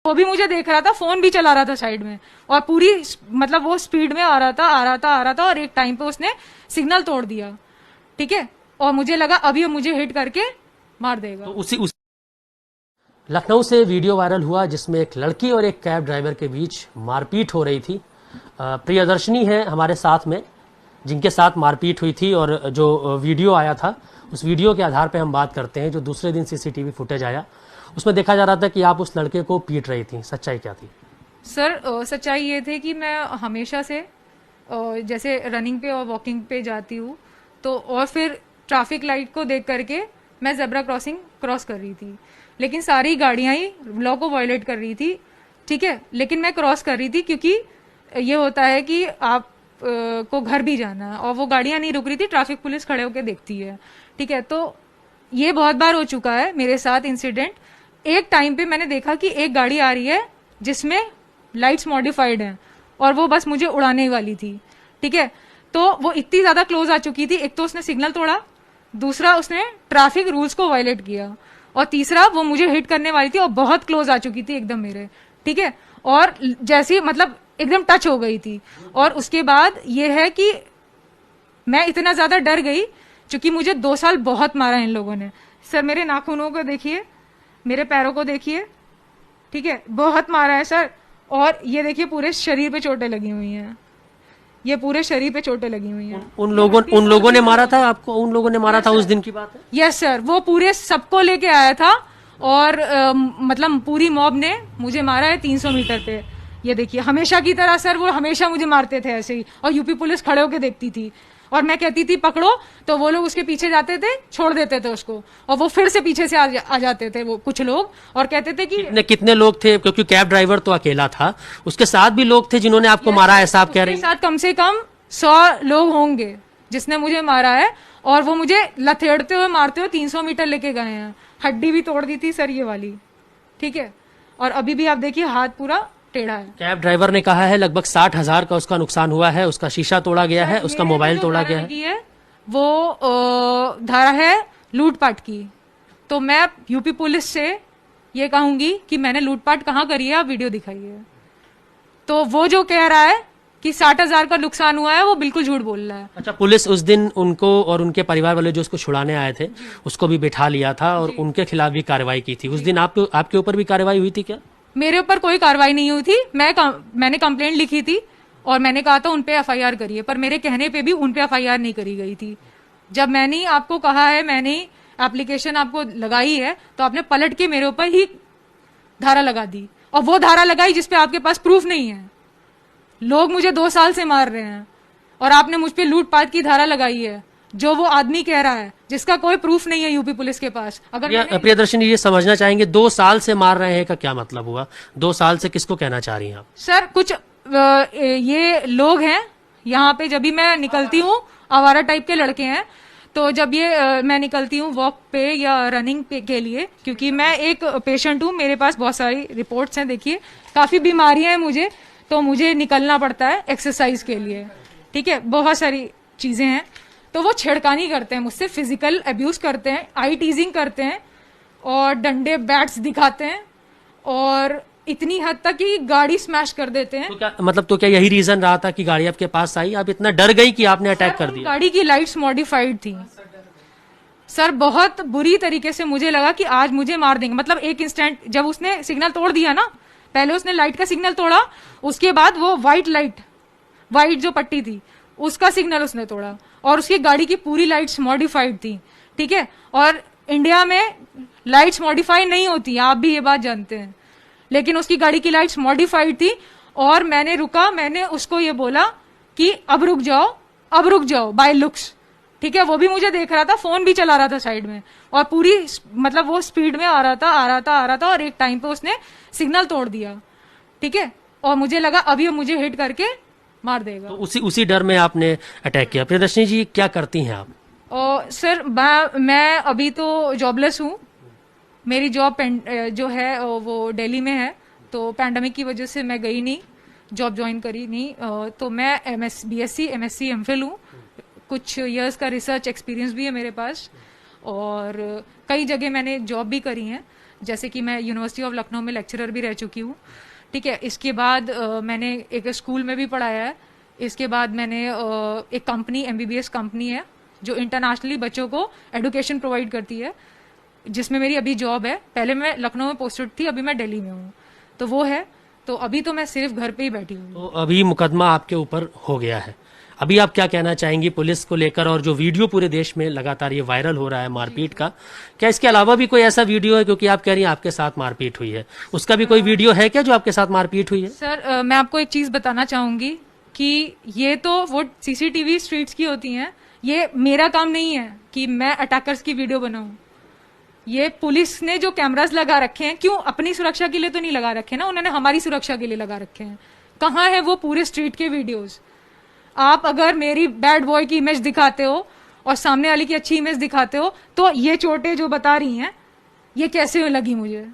वो भी मुझे देख रहा था, फोन भी चला रहा था साइड में, और पूरी मतलब वो स्पीड में आ रहा था और एक टाइम पे उसने सिग्नल तोड़ दिया, ठीक है। और मुझे लगा अभी मुझे हिट करके मार देगा। तो लखनऊ से वीडियो वायरल हुआ जिसमें एक लड़की और एक कैब ड्राइवर के बीच मारपीट हो रही थी। प्रियदर्शनी है हमारे साथ में जिनके साथ मारपीट हुई थी, और जो वीडियो आया था उस वीडियो के आधार पे हम बात करते हैं। जो दूसरे दिन सीसीटीवी फुटेज आया उसमें देखा जा रहा था कि आप उस लड़के को पीट रही थी, सच्चाई क्या थी? सर सच्चाई ये थी कि मैं हमेशा से जैसे रनिंग पे और वॉकिंग पे जाती हूँ, तो और फिर ट्रैफिक लाइट को देख करके मैं जेब्रा क्रॉसिंग क्रॉस कर रही थी, लेकिन सारी गाड़ियां ही लॉ को वायलेट कर रही थी, ठीक है। लेकिन मैं क्रॉस कर रही थी क्योंकि ये होता है कि आप को घर भी जाना है, और वो गाड़ियां नहीं रुक रही थी, ट्रैफिक पुलिस खड़े होकर देखती है, ठीक है। तो ये बहुत बार हो चुका है मेरे साथ इंसिडेंट। एक टाइम पे मैंने देखा कि एक गाड़ी आ रही है जिसमें लाइट्स मॉडिफाइड हैं और वो बस मुझे उड़ाने वाली थी, ठीक है। तो वो इतनी ज्यादा क्लोज आ चुकी थी, एक तो उसने सिग्नल तोड़ा, दूसरा उसने ट्रैफिक रूल्स को वायलेट किया, और तीसरा वो मुझे हिट करने वाली थी और बहुत क्लोज आ चुकी थी एकदम मेरे, ठीक है। और जैसी मतलब एकदम टच हो गई थी। और उसके बाद ये है कि मैं इतना ज्यादा डर गई क्योंकि मुझे 2 साल बहुत मारा इन लोगों ने। सर मेरे नाखूनों को देखिए, मेरे पैरों को देखिए, ठीक है, बहुत मारा है सर। और ये देखिए पूरे शरीर पे चोटें लगी हुई हैं, ये पूरे शरीर पे चोटें लगी हुई हैं। उन लोगों ने मारा था आपको? उन लोगों ने मारा था? उस दिन की बात है? यस सर, वो पूरे सबको लेके आया था, और मतलब पूरी मॉब ने मुझे मारा है 300 मीटर पे। ये देखिए, हमेशा की तरह सर वो हमेशा मुझे मारते थे ऐसे ही, और यूपी पुलिस खड़े होके देखती थी, और मैं कहती थी पकड़ो, तो वो लोग उसके पीछे जाते थे, छोड़ देते थे उसको, और वो फिर से पीछे से आ जाते थे वो कुछ लोग, और कहते थे कि कितने लोग थे? क्योंकि कैब ड्राइवर तो अकेला था, उसके साथ भी लोग थे जिन्होंने आपको मारा, ऐसा आप कह रहे हैं? साथ कम से कम 100 लोग होंगे जिसने मुझे मारा है, और वो मुझे लथेड़ते हुए मारते हुए 300 मीटर लेके गए हैं। हड्डी भी तोड़ दी थी सर ये वाली, ठीक है। और अभी भी आप देखिए हाथ पूरा टेढ़ा है। कैब ड्राइवर ने कहा है लगभग 60,000 का उसका नुकसान हुआ है, उसका शीशा तोड़ा गया है, उसका मोबाइल तोड़ा गया है। वो धारा है लूटपाट की। तो मैं यूपी पुलिस से ये कहूंगी कि मैंने लूटपाट कहाँ करी है, आप वीडियो दिखाइए। तो वो जो कह रहा है कि 60,000 का नुकसान हुआ है, वो बिल्कुल झूठ बोल रहा है। अच्छा, पुलिस उस दिन उनको और उनके परिवार वाले जो उसको छुड़ाने आए थे उसको भी बिठा लिया था, और उनके खिलाफ भी कार्रवाई की थी। उस दिन आपके ऊपर भी कार्रवाई हुई थी क्या? मेरे ऊपर कोई कार्रवाई नहीं हुई थी। मैंने कंप्लेंट लिखी थी और मैंने कहा था उनपे एफआईआर करिए, पर मेरे कहने पे भी उनपे एफआईआर नहीं करी गई थी। जब मैंने आपको कहा है, मैंने एप्लीकेशन आपको लगाई है, तो आपने पलट के मेरे ऊपर ही धारा लगा दी, और वो धारा लगाई जिसपे आपके पास प्रूफ नहीं है। लोग मुझे 2 साल से मार रहे हैं, और आपने मुझ पे लूटपाट की धारा लगाई है, जो वो आदमी कह रहा है, जिसका कोई प्रूफ नहीं है यूपी पुलिस के पास। अगर प्रियदर्शनी ये समझना चाहेंगे 2 साल से मार रहे हैं का क्या मतलब हुआ? 2 साल से किसको कहना चाह रही हैं आप? सर कुछ ये लोग हैं यहाँ पे, जब भी मैं निकलती हूँ, आवारा टाइप के लड़के हैं, तो जब ये मैं निकलती हूँ वॉक पे या रनिंग पे के लिए, क्योंकि मैं एक पेशेंट हूँ, मेरे पास बहुत सारी रिपोर्ट्स हैं, देखिए काफी बीमारियां हैं मुझे, तो मुझे निकलना पड़ता है एक्सरसाइज के लिए, ठीक है, बहुत सारी चीजें हैं। तो वो छेड़खानी करते हैं मुझसे, फिजिकल अब्यूज करते हैं, आई टीजिंग करते हैं, और डंडे बैट्स दिखाते हैं, और इतनी हद तक कि गाड़ी स्मैश कर देते हैं। तो क्या यही रीजन रहा था कि गाड़ी आपके पास आई, आप इतना डर गई कि आपने अटैक कर दिया? गाड़ी की लाइट्स मॉडिफाइड थी सर, बहुत बुरी तरीके से मुझे लगा कि आज मुझे मार देंगे। मतलब एक इंस्टेंट जब उसने सिग्नल तोड़ दिया ना, पहले उसने लाइट का सिग्नल तोड़ा, उसके बाद वो व्हाइट जो पट्टी थी उसका सिग्नल उसने तोड़ा, और उसकी गाड़ी की पूरी लाइट्स मॉडिफाइड थी, ठीक है। और इंडिया में लाइट्स मॉडिफाई नहीं होती, आप भी ये बात जानते हैं, लेकिन उसकी गाड़ी की लाइट्स मॉडिफाइड थी। और मैंने रुका, मैंने उसको ये बोला कि अब रुक जाओ बाय लुक्स, ठीक है। वो भी मुझे देख रहा था, फोन भी चला रहा था साइड में, और पूरी मतलब वो स्पीड में आ रहा था, और एक टाइम पे उसने सिग्नल तोड़ दिया, ठीक है। और मुझे लगा अभी मुझे हिट करके मार देगा। तो उसी डर में आपने अटैक किया। प्रियदर्शनी जी, क्या करती हैं आप? सर मैं अभी तो जॉबलेस हूँ, मेरी जॉब जो है वो दिल्ली में है, तो पैंडेमिक की वजह से मैं गई नहीं, जॉब ज्वाइन करी नहीं। तो मैं बीएससी एमएससी एमफिल हूँ, कुछ इयर्स का रिसर्च एक्सपीरियंस भी है मेरे पास, और कई जगह मैंने जॉब भी करी है। जैसे कि मैं यूनिवर्सिटी ऑफ लखनऊ में लेक्चरर भी रह चुकी हूँ, ठीक है। इसके बाद मैंने एक स्कूल में भी पढ़ाया है। इसके बाद मैंने एक कंपनी, MBBS कंपनी है जो इंटरनेशनली बच्चों को एडुकेशन प्रोवाइड करती है, जिसमें मेरी अभी जॉब है। पहले मैं लखनऊ में पोस्टेड थी, अभी मैं दिल्ली में हूँ, तो वो है। तो अभी तो मैं सिर्फ घर पे ही बैठी हूँ। तो अभी मुकदमा आपके ऊपर हो गया है, अभी आप क्या कहना चाहेंगी पुलिस को लेकर? और जो वीडियो पूरे देश में लगातार ये वायरल हो रहा है मारपीट का, क्या इसके अलावा भी कोई ऐसा वीडियो है, क्योंकि आप कह रही हैं आपके साथ मारपीट हुई है, उसका भी कोई वीडियो है क्या जो आपके साथ मारपीट हुई है? सर मैं आपको एक चीज बताना चाहूंगी कि ये तो वो CCTV स्ट्रीट्स की होती हैं, ये मेरा काम नहीं है कि मैं अटैकर्स की वीडियो बनाऊं। ये पुलिस ने जो कैमरास लगा रखे हैं, क्यों, अपनी सुरक्षा के लिए तो नहीं लगा रखे ना, उन्होंने हमारी सुरक्षा के लिए लगा रखे हैं। कहाँ है वो पूरे स्ट्रीट के वीडियोस? आप अगर मेरी बैड बॉय की इमेज दिखाते हो और सामने वाले की अच्छी इमेज दिखाते हो, तो ये चोटें जो बता रही हैं ये कैसे लगी मुझे,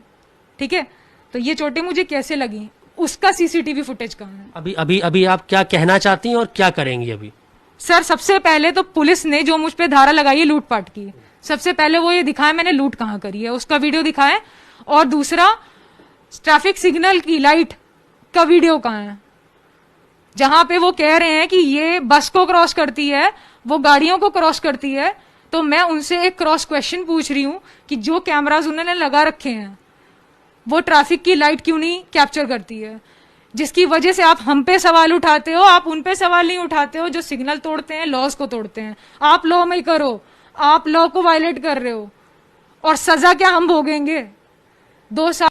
ठीक है, तो ये चोटें मुझे कैसे लगी, उसका CCTV फुटेज कहाँ है? अभी अभी अभी आप क्या कहना चाहती हैं और क्या करेंगी अभी? सर सबसे पहले तो पुलिस ने जो मुझ पे धारा लगाई है लूटपाट की, सबसे पहले वो ये दिखाए मैंने लूट कहाँ करी है, उसका वीडियो दिखाए। और दूसरा, ट्रैफिक सिग्नल की लाइट का वीडियो कहाँ है, जहां पे वो कह रहे हैं कि ये बस को क्रॉस करती है, वो गाड़ियों को क्रॉस करती है। तो मैं उनसे एक क्रॉस क्वेश्चन पूछ रही हूं कि जो कैमराज उन्होंने लगा रखे हैं वो ट्रैफिक की लाइट क्यों नहीं कैप्चर करती है, जिसकी वजह से आप हम पे सवाल उठाते हो, आप उन पे सवाल नहीं उठाते हो जो सिग्नल तोड़ते हैं, लॉज को तोड़ते हैं। आप लॉ में करो, आप लॉ को वायलेट कर रहे हो, और सजा क्या हम भोगेंगे? 2 साल